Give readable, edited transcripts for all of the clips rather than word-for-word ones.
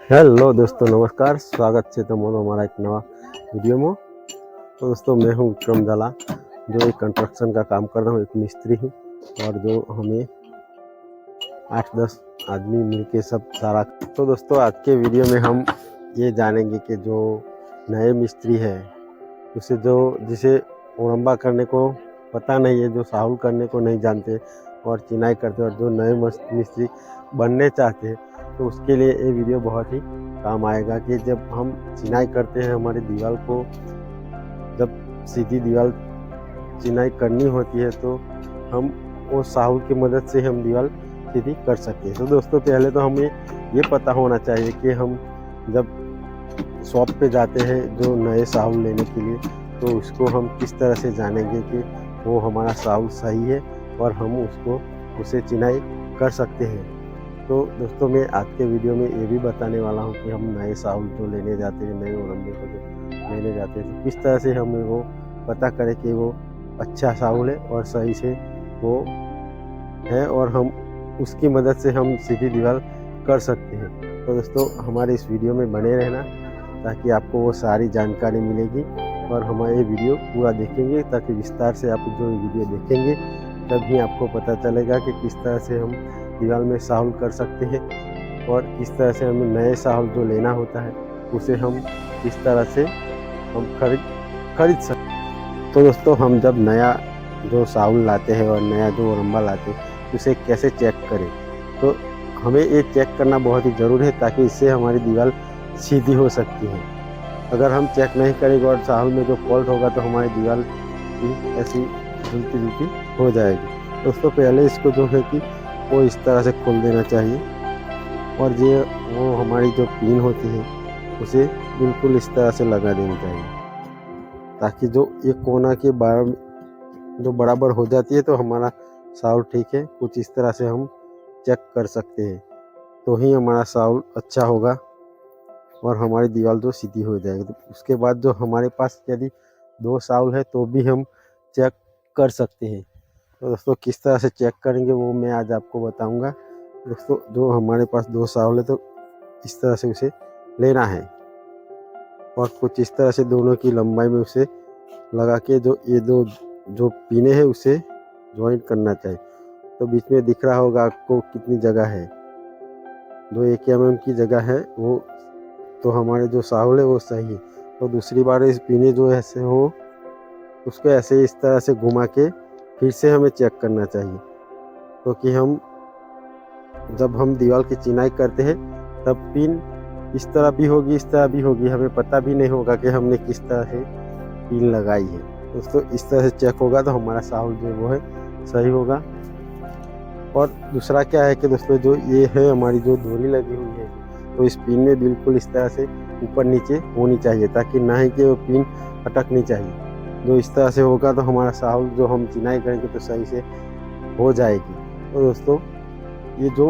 Hello दोस्तों, नमस्कार। स्वागत है तुम्हारा हमारा एक नवा वीडियो में। तो दोस्तों, मैं हूँ विक्रम जाला, जो एक कंस्ट्रक्शन का काम कर रहा हूँ, एक मिस्त्री हूँ। और जो हमें 8-10 आदमी मिलके सब सारा। तो दोस्तों, आज के वीडियो में हम ये जानेंगे कि जो नए मिस्त्री है उसे जिसे ओरंबा करने को पता नहीं है, जो साहुल करने को नहीं जानते और चिनाई करते, और जो नए मिस्त्री बनने चाहते हैं, तो उसके लिए ये वीडियो बहुत ही काम आएगा। कि जब हम चिनाई करते हैं हमारी दीवार को, जब सीधी दीवार चिनाई करनी होती है, तो हम वो साहुल की मदद से हम दीवार सीधी कर सकते हैं। तो दोस्तों, पहले तो हमें ये पता होना चाहिए कि हम जब शॉप पे जाते हैं जो नए साहुल लेने के लिए, तो उसको हम किस तरह से जानेंगे कि वो हमारा साहुल सही है और हम उसे चिनाई कर सकते हैं। तो दोस्तों, मैं आज के वीडियो में ये भी बताने वाला हूँ कि हम नए साहुल जो लेने जाते हैं, नए ओरंबे को जो लेने जाते हैं, तो किस तरह से हमें वो पता करें कि वो अच्छा साहुल है और सही से वो है, और हम उसकी मदद से हम सीधी दीवार कर सकते हैं। तो दोस्तों, हमारे इस वीडियो में बने रहना, ताकि आपको वो सारी जानकारी मिलेगी। और हमारे वीडियो पूरा देखेंगे, ताकि विस्तार से आप जो वीडियो देखेंगे तभी आपको पता चलेगा कि किस तरह से हम दीवार में साहुल कर सकते हैं, और किस तरह से हमें नए साहुल जो लेना होता है उसे हम किस तरह से हम खरीद सकते। तो दोस्तों, हम जब नया जो साहुल लाते हैं और नया जो ओरंबा लाते हैं, उसे कैसे चेक करें, तो हमें ये चेक करना बहुत ही ज़रूरी है, ताकि इससे हमारी दीवार सीधी हो सकती है। अगर हम चेक नहीं करेंगे और साहुल में जो फॉल्ट होगा, तो हमारी दीवार भी ऐसी झुलती झुलती हो जाएगी। दोस्तों, पहले इसको जो है कि वो इस तरह से खोल देना चाहिए, और ये वो हमारी जो पिन होती है उसे बिल्कुल इस तरह से लगा देनी चाहिए, ताकि जो ये कोना के जो बराबर हो जाती है, तो हमारा साहुल ठीक है। कुछ इस तरह से हम चेक कर सकते हैं, तो ही हमारा साहुल अच्छा होगा और हमारी दीवार जो सीधी हो जाएगी। तो उसके बाद जो हमारे पास यदि 2 साहुल है तो भी हम चेक कर सकते हैं। तो दोस्तों, किस तरह से चेक करेंगे वो मैं आज आपको बताऊंगा। दोस्तों, जो हमारे पास 2 साहुल है, तो इस तरह से उसे लेना है, और कुछ इस तरह से दोनों की लंबाई में उसे लगा के ये दो जो पीने हैं उसे ज्वाइंट करना चाहिए। तो बीच में दिख रहा होगा आपको कितनी जगह है, जो 1 mm की जगह है वो, तो हमारे जो साहुल है वो सही है। तो दूसरी बार इस पीने जो ऐसे हो, उसको ऐसे इस तरह से घुमा के फिर से हमें चेक करना चाहिए, क्योंकि जब हम दीवार की चिनाई करते हैं तब पिन इस तरह भी होगी, इस तरह भी होगी, हमें पता भी नहीं होगा कि हमने किस तरह से पिन लगाई है। दोस्तों, इस तरह से चेक होगा तो हमारा साहुल जो वो है सही होगा। और दूसरा क्या है कि दोस्तों, जो ये है हमारी जो डोरी लगी हुई है, तो इस पिन में बिल्कुल इस तरह से ऊपर नीचे होनी चाहिए, ताकि ना ही कि वो पिन अटकनी चाहिए। जो इस तरह से होगा तो हमारा साहुल जो हम चिनाई करेंगे तो सही से हो जाएगी। तो दोस्तों, ये जो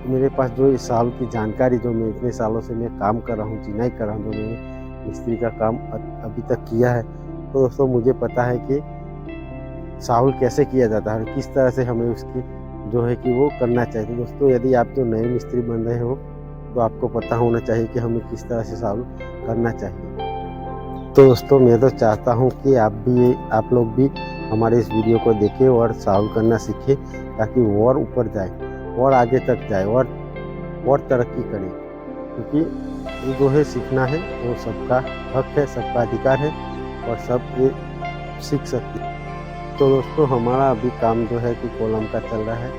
मेरे पास जो इस साहुल की जानकारी, जो मैं इतने सालों से मैं काम कर रहा हूँ, चिनाई कर रहा हूँ, जो मैंने मिस्त्री का काम अभी तक किया है, तो दोस्तों मुझे पता है कि साहुल कैसे किया जाता है और किस तरह से हमें उसकी जो है कि वो करना चाहिए। दोस्तों, यदि आप जो नए मिस्त्री बन रहे हो, तो आपको पता होना चाहिए कि हमें किस तरह से साहुल करना चाहिए। तो दोस्तों, मैं तो चाहता हूँ कि आप लोग भी हमारे इस वीडियो को देखें और साहुल करना सीखें, ताकि वो और ऊपर जाए और आगे तक जाए और तरक्की करे। क्योंकि ये जो है सीखना है, वो सबका हक है, सबका अधिकार है, और सब ये सीख सकते हैं। तो दोस्तों, हमारा अभी काम जो है कि कॉलम का चल रहा है,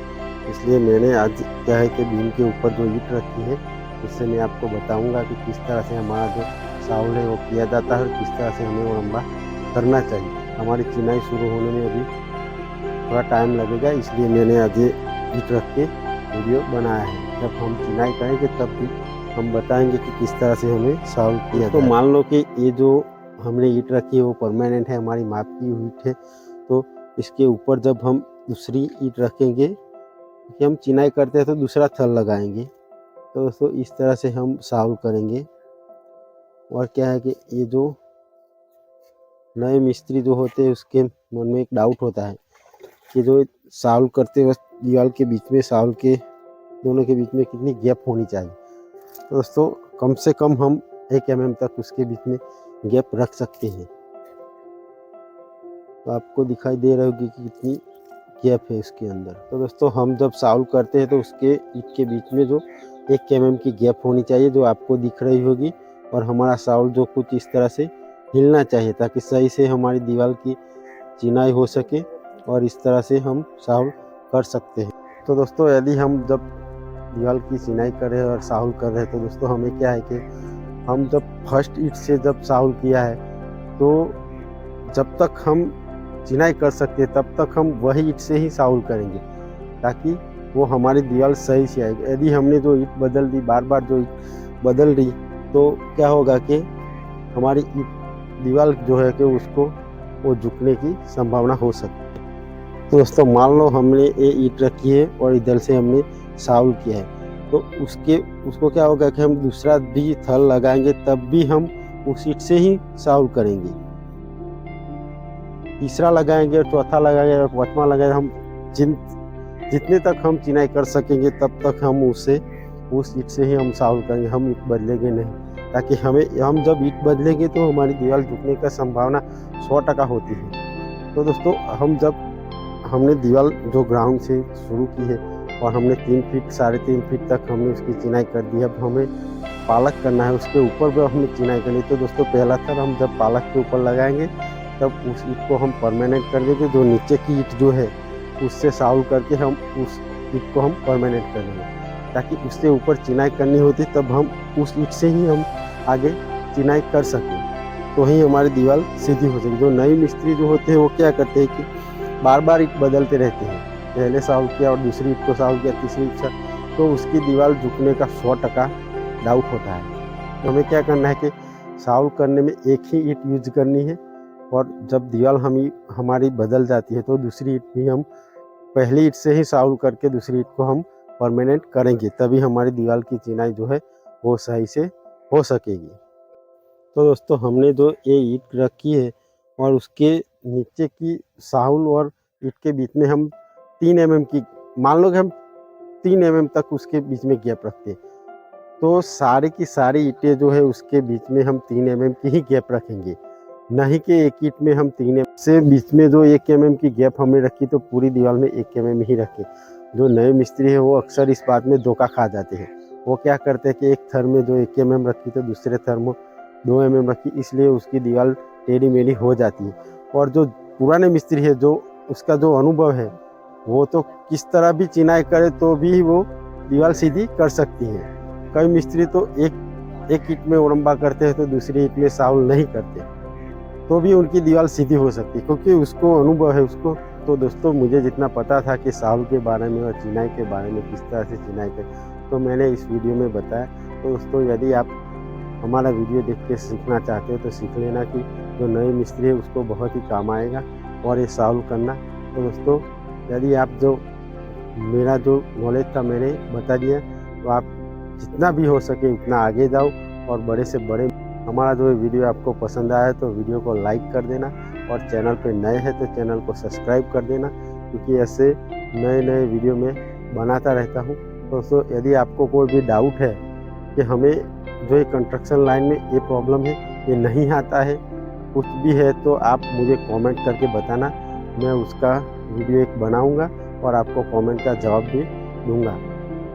इसलिए मैंने आज क्या है कि बीम के ऊपर जो ईंट रखी है, उससे मैं आपको बताऊंगा कि किस तरह से हमारा जो साहुल है वो किया जाता है और किस तरह से हमें ओरंबा करना चाहिए। हमारी चिनाई शुरू होने में अभी थोड़ा टाइम लगेगा, इसलिए मैंने आज ये ईंट रख के वीडियो बनाया है। जब हम चिनाई करेंगे तब भी हम बताएंगे कि किस तरह से हमें साहुल किया जाए। तो मान लो कि ये जो हमने ईंट रखी है वो परमानेंट है, हमारी माप की हुई ईंट है। तो इसके ऊपर जब हम दूसरी ईंट रखेंगे, कि हम चिनाई करते हैं तो दूसरा थल लगाएंगे, तो दोस्तों इस तरह से हम साहुल करेंगे। और क्या है कि ये जो नए मिस्त्री जो होते हैं उसके मन में एक डाउट होता है कि जो साहुल करते वक्त दीवार के बीच में, साहुल के दोनों के बीच में कितनी गैप होनी चाहिए। तो दोस्तों, कम से कम हम 1 mm तक उसके बीच में गैप रख सकते हैं। तो आपको दिखाई दे रही होगी कि कितनी गैप है इसके अंदर। तो दोस्तों हम जब सॉल्व करते हैं तो उसके ईंट के बीच में जो 1 mm की गैप होनी चाहिए, जो आपको दिख रही होगी, और हमारा सॉल्व जो कुछ इस तरह से हिलना चाहिए ताकि सही से हमारी दीवार की चिनाई हो सके, और इस तरह से हम सॉल्व कर सकते हैं। तो दोस्तों यदि हम जब दीवार की चिनाई कर रहे हैं और सॉल्व कर रहे हैं तो दोस्तों हमें क्या है कि हम जब फर्स्ट ईंट से जब सॉल्व किया है तो जब तक हम चिनाई कर सकते हैं तब तक हम वही ईंट से ही सॉल्व करेंगे ताकि वो हमारी दीवार सही से आएगी। यदि हमने जो ईंट बदल दी, बार बार जो ईंट बदल रही, तो क्या होगा कि हमारी दीवार जो है कि उसको वो झुकने की संभावना हो सकती है। तो दोस्तों मान लो हमने ये ईंट रखी है और इधर से हमने सॉल्व किया है, तो उसको क्या होगा कि हम दूसरा भी थल लगाएंगे तब भी हम उस ईंट से ही सॉल्व करेंगे। तीसरा लगाएंगे और चौथा लगाएंगे और पांचवा लगाएंगे, हम जितने तक हम चिनाई कर सकेंगे तब तक हम उस ईंट से ही हम सॉल्व करेंगे। हम ईंट बदलेंगे नहीं, ताकि हम जब ईंट बदलेंगे तो हमारी दीवार झुकने का संभावना 100% होती है। तो दोस्तों हमने दीवार जो ग्राउंड से शुरू की है और हमने 3 फीट 3.5 फीट तक हमने उसकी चिनाई कर दी। अब हमें पालक करना है, उसके ऊपर भी हमने चिनाई करनी। तो दोस्तों पहला थर हम जब पालक के ऊपर लगाएंगे तब उस ईंट को हम परमानेंट कर देंगे। जो नीचे की ईंट जो है उससे सॉल्व करके हम उस ईंट को हम परमानेंट कर देंगे, ताकि उससे ऊपर चिनाई करनी होती तब हम उस ईंट से ही हम आगे चिनाई कर सकें, तो ही हमारी दीवार सीधी हो सके। जो नए मिस्त्री जो होते हैं वो क्या करते हैं कि बार बार ईंट बदलते रहते हैं, पहले सॉल्व किया और दूसरी ईंट को सॉल्व किया, तीसरी ईंट, तो उसकी दीवार झुकने का 100% डाउट होता है। तो हमें क्या करना है कि सॉल्व करने में एक ही ईंट यूज करनी है, और जब दीवार हमारी बदल जाती है तो दूसरी ईंट भी हम पहली ईंट से ही सॉल्व करके दूसरी ईंट को हम परमानेंट करेंगे, तभी हमारी दीवार की चिनाई जो है वो सही से हो सकेगी। तो दोस्तों हमने जो ये ईंट रखी है और उसके नीचे की साहुल और ईंट के बीच में हम 3 mm की, मान लो कि हम 3 mm तक उसके बीच में गैप रखते हैं, तो सारी की सारी ईंटें जो है उसके बीच में हम 3 mm की ही गैप रखेंगे, नहीं कि एक ईंट में हम 3 mm से बीच में जो 1 mm की गैप हमने रखी तो पूरी दीवार में 1 mm ही रखें। जो नए मिस्त्री है वो अक्सर इस बात में धोखा खा जाते हैं। वो क्या करते हैं कि एक थर में जो 1 mm रखी तो दूसरे थर में 2 mm रखी, इसलिए उसकी दीवार टेढ़ी मेढ़ी हो जाती है। और जो पुराने मिस्त्री है, जो उसका जो अनुभव है, वो तो किस तरह भी चिनाई करे तो भी वो दीवार सीधी कर सकती है। कई मिस्त्री तो एक ईंट में ओरंबा करते हैं तो दूसरी ईंट में सॉल्व नहीं करते, तो भी उनकी दीवार सीधी हो सकती है, क्योंकि उसको अनुभव है उसको। तो दोस्तों मुझे जितना पता था कि सॉल्व के बारे में और चिनाई के बारे में, किस तरह से चिनाई करें, तो मैंने इस वीडियो में बताया। तो दोस्तों यदि आप हमारा वीडियो देख के सीखना चाहते हो तो सीख लेना, कि जो नए मिस्त्री है उसको बहुत ही काम आएगा और ये सॉल्व करना। तो दोस्तों यदि आप जो मेरा जो नॉलेज था मैंने बता दिया, तो आप जितना भी हो सके उतना आगे जाओ और बड़े से बड़े। हमारा जो वीडियो आपको पसंद आया तो वीडियो को लाइक कर देना, और चैनल पे नए हैं तो चैनल को सब्सक्राइब कर देना, क्योंकि ऐसे नए वीडियो में बनाता रहता हूँ। दोस्तों यदि आपको कोई भी डाउट है कि हमें जो ये कंस्ट्रक्शन लाइन में ये प्रॉब्लम है, ये नहीं आता है, कुछ भी है, तो आप मुझे कमेंट करके बताना। मैं उसका वीडियो एक बनाऊंगा और आपको कमेंट का जवाब भी दूंगा।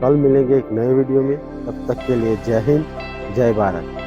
कल मिलेंगे एक नए वीडियो में, तब तक के लिए जय हिंद, जय भारत।